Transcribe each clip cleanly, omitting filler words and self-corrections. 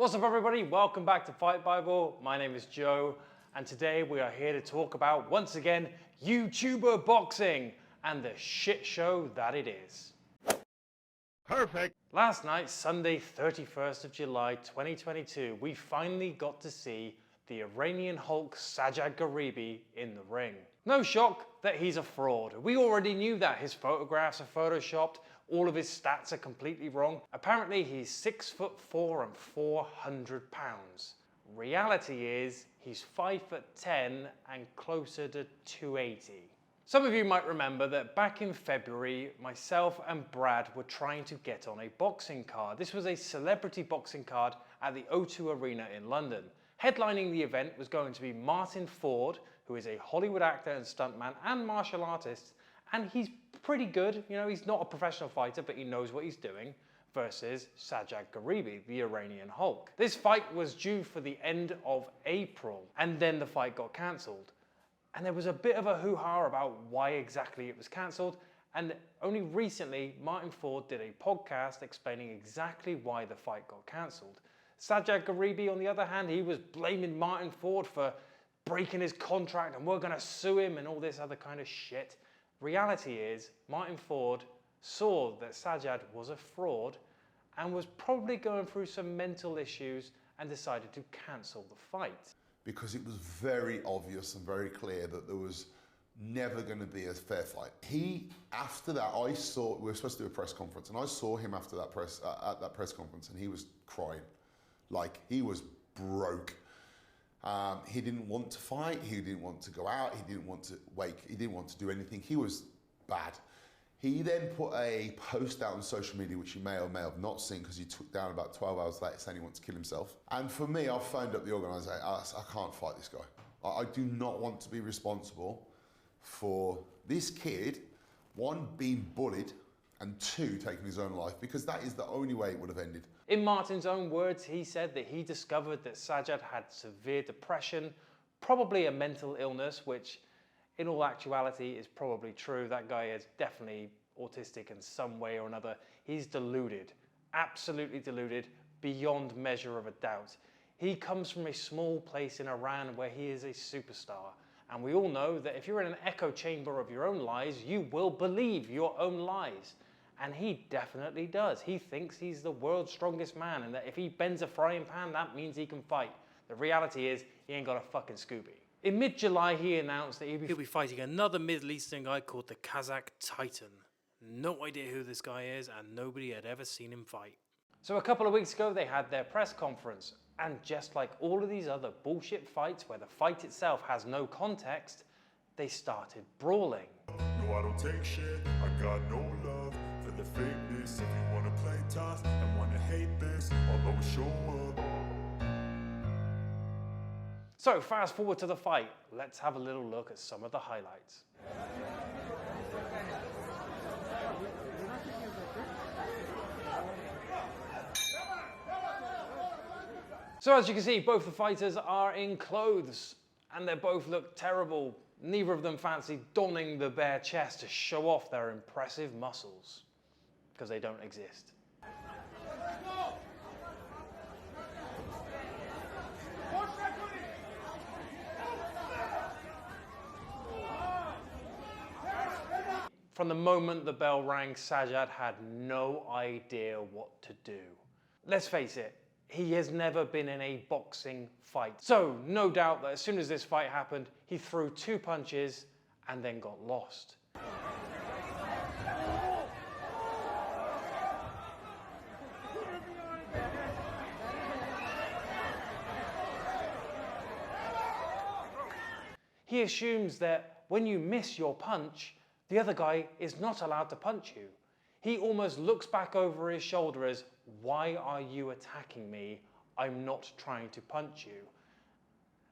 What's up everybody, welcome back to Fight Bible. My name is Joe and today we are here to talk about, once again, YouTuber boxing and the shit show that it is. Perfect. Last night, Sunday 31st of July 2022, we finally got to see the Iranian Hulk Sajad Gharibi in the ring. No shock that he's a fraud. We already knew that. His photographs are photoshopped, all of his stats are completely wrong. Apparently he's 6'4" and 400 pounds. Reality is he's 5'10" and closer to 280. Some of you might remember that back in February, myself and Brad were trying to get on a boxing card. This was a celebrity boxing card at the O2 Arena in London. Headlining the event was going to be Martin Ford, who is a Hollywood actor and stuntman and martial artist, and he's pretty good. You know, he's not a professional fighter, but he knows what he's doing, versus Sajad Gharibi, the Iranian Hulk. This fight was due for the end of April, and then the fight got cancelled. And there was a bit of a hoo-ha about why exactly it was cancelled, and only recently Martin Ford did a podcast explaining exactly why the fight got cancelled. Sajad Gharibi, on the other hand, he was blaming Martin Ford for breaking his contract and we're going to sue him and all this other kind of shit. Reality is, Martin Ford saw that Sajad was a fraud and was probably going through some mental issues and decided to cancel the fight. Because it was very obvious and very clear that there was never going to be a fair fight. After that, we were supposed to do a press conference, and I saw him after that at that press conference, and he was crying. Like, he was broke. He didn't want to fight, he didn't want to go out, he didn't want to wake, he didn't want to do anything. He was bad. He then put a post out on social media, which you may or may have not seen because he took down about 12 hours later saying he wants to kill himself. And for me, I phoned up the organiser. I can't fight this guy. I do not want to be responsible for this kid, one, being bullied, and two, taking his own life, because that is the only way it would have ended. In Martin's own words, he said that he discovered that Sajad had severe depression, probably a mental illness, which in all actuality is probably true. That guy is definitely autistic in some way or another. He's deluded, absolutely deluded, beyond measure of a doubt. He comes from a small place in Iran where he is a superstar. And we all know that if you're in an echo chamber of your own lies, you will believe your own lies. And he definitely does. He thinks he's the world's strongest man and that if he bends a frying pan, that means he can fight. The reality is, he ain't got a fucking Scooby. In mid-July, he announced that he'll be fighting another Middle Eastern guy called the Kazakh Titan. No idea who this guy is, and nobody had ever seen him fight. So a couple of weeks ago, they had their press conference, and just like all of these other bullshit fights where the fight itself has no context, they started brawling. No, I don't take shit, I got no love for the fakeness. If you wanna play tough and wanna hate this, I'll always show up. So fast forward to the fight, let's have a little look at some of the highlights. So as you can see, both the fighters are in clothes and they both look terrible. Neither of them fancy donning the bare chest to show off their impressive muscles, because they don't exist. From the moment the bell rang, Sajad had no idea what to do. Let's face it, he has never been in a boxing fight. So no doubt that as soon as this fight happened, he threw 2 punches and then got lost. He assumes that when you miss your punch, the other guy is not allowed to punch you. He almost looks back over his shoulder as, why are you attacking me? I'm not trying to punch you.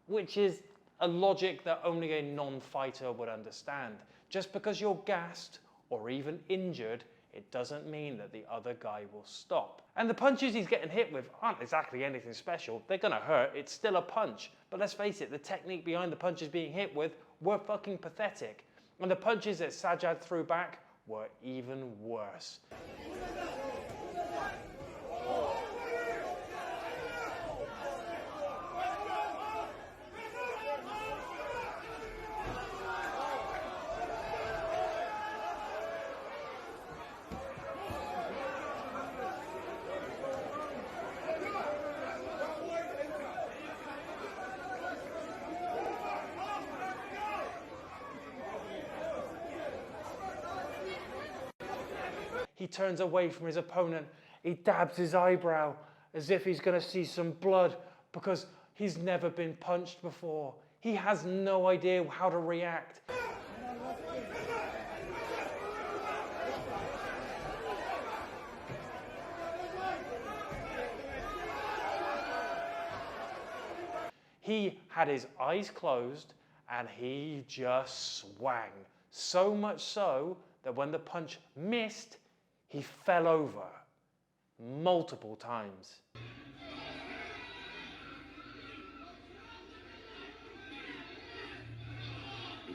Which is a logic that only a non-fighter would understand. Just because you're gassed or even injured, it doesn't mean that the other guy will stop. And the punches he's getting hit with aren't exactly anything special. They're gonna hurt, it's still a punch. But let's face it, the technique behind the punches being hit with were fucking pathetic. And the punches that Sajad threw back were even worse. He turns away from his opponent. He dabs his eyebrow as if he's going to see some blood because he's never been punched before. He has no idea how to react. He had his eyes closed and he just swang. So much so that when the punch missed, he fell over multiple times.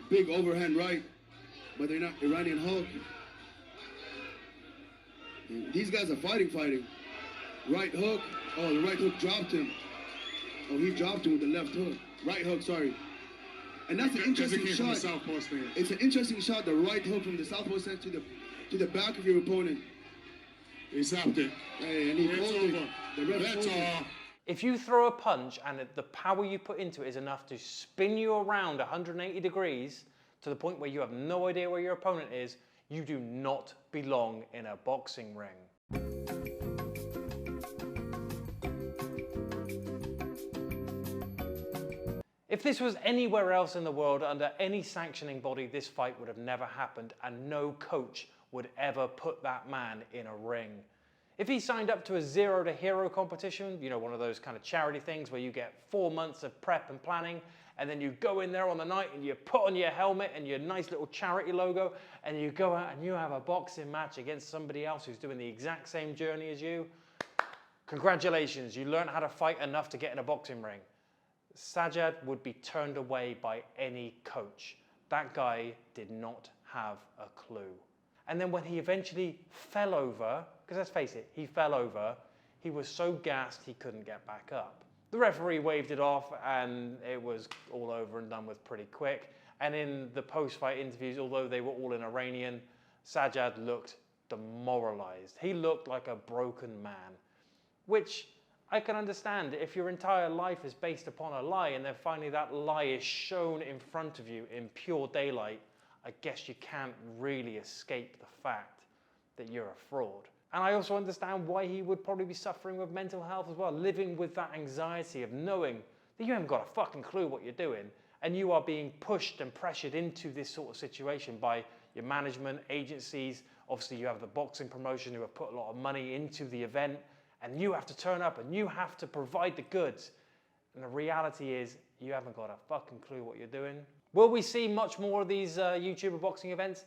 Big overhand right, but they're not Iranian Hulk. And these guys are fighting. Right hook. Oh, the right hook dropped him. Oh, he dropped him with the left hook. Right hook, sorry. And that's an interesting shot. It's an interesting shot, the right hook from the southpaw stand to the back of your opponent. He zapped it. Hey, and he pulled it. The ref That's pulled it. all. If you throw a punch and the power you put into it is enough to spin you around 180 degrees to the point where you have no idea where your opponent is, you do not belong in a boxing ring. If this was anywhere else in the world, under any sanctioning body, this fight would have never happened and no coach would ever put that man in a ring. If he signed up to a Zero to Hero competition, you know, one of those kind of charity things where you get 4 months of prep and planning, and then you go in there on the night and you put on your helmet and your nice little charity logo, and you go out and you have a boxing match against somebody else who's doing the exact same journey as you, congratulations, you learned how to fight enough to get in a boxing ring. Sajad would be turned away by any coach. That guy did not have a clue. And then when he eventually fell over, because let's face it, he fell over, he was so gassed he couldn't get back up. The referee waved it off and it was all over and done with pretty quick. And in the post-fight interviews, although they were all in Iranian, Sajad looked demoralized. He looked like a broken man, which I can understand. If your entire life is based upon a lie and then finally that lie is shown in front of you in pure daylight, I guess you can't really escape the fact that you're a fraud. And I also understand why he would probably be suffering with mental health as well, living with that anxiety of knowing that you haven't got a fucking clue what you're doing and you are being pushed and pressured into this sort of situation by your management, agencies. Obviously you have the boxing promotion who have put a lot of money into the event, and you have to turn up and you have to provide the goods. And the reality is you haven't got a fucking clue what you're doing. Will we see much more of these YouTuber boxing events?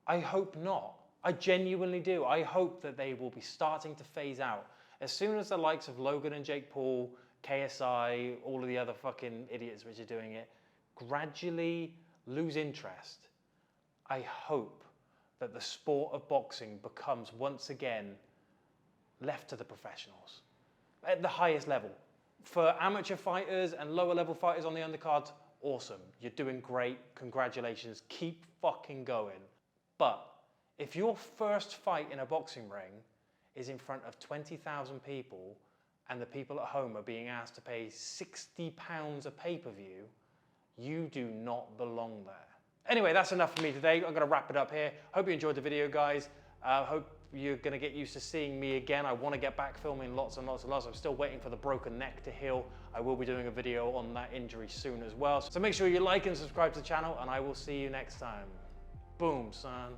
I hope not. I genuinely do. I hope that they will be starting to phase out. As soon as the likes of Logan and Jake Paul, KSI, all of the other fucking idiots which are doing it, gradually lose interest, I hope that the sport of boxing becomes once again left to the professionals at the highest level. For amateur fighters and lower level fighters on the undercards, awesome. You're doing great. Congratulations. Keep fucking going. But if your first fight in a boxing ring is in front of 20,000 people and the people at home are being asked to pay £60 a pay-per-view, you do not belong there. Anyway, that's enough for me today. I'm going to wrap it up here. Hope you enjoyed the video, guys. Hope you're going to get used to seeing me again. I want to get back filming lots and lots and lots. I'm still waiting for the broken neck to heal. I will be doing a video on that injury soon as well. So make sure you like and subscribe to the channel, and I will see you next time. Boom, son.